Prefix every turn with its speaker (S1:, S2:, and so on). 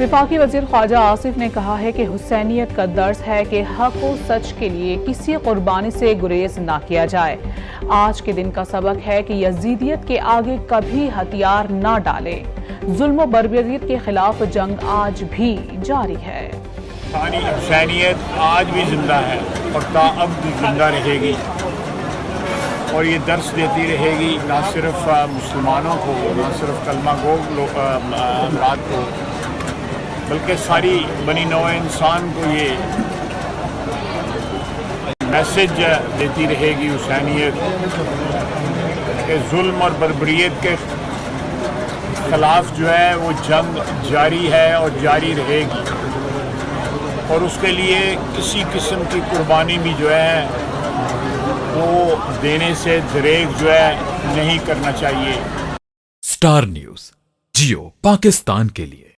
S1: वफाकी वज़ीर ख्वाजा आसिफ ने कहा है कि हुसैनियत का दर्स है कि हक व सच के लिए किसी कुर्बानी से गुरेज ना किया जाए। आज के दिन का सबक है कि यजीदियत के आगे कभी हथियार ना डालें। जुल्म व बर्बरियत के खिलाफ जंग आज भी जारी है।
S2: हुसैनियत आज भी जिंदा है और ताअब भी जिंदा रहेगी और ये दर्स देती रहेगी ना सिर्फ मुसलमानों को, ना सिर्फ कलमा गो अमराद को, बल्कि सारी बनी नौ इंसान को ये मैसेज देती रहेगी हुसैनियत कि जुल्म और बर्बरियत के खिलाफ जो है वो जंग जारी है और जारी रहेगी और उसके लिए किसी किस्म की कुर्बानी भी जो है वो देने से दरेग जो है नहीं करना चाहिए।
S3: स्टार न्यूज़ जियो पाकिस्तान के लिए।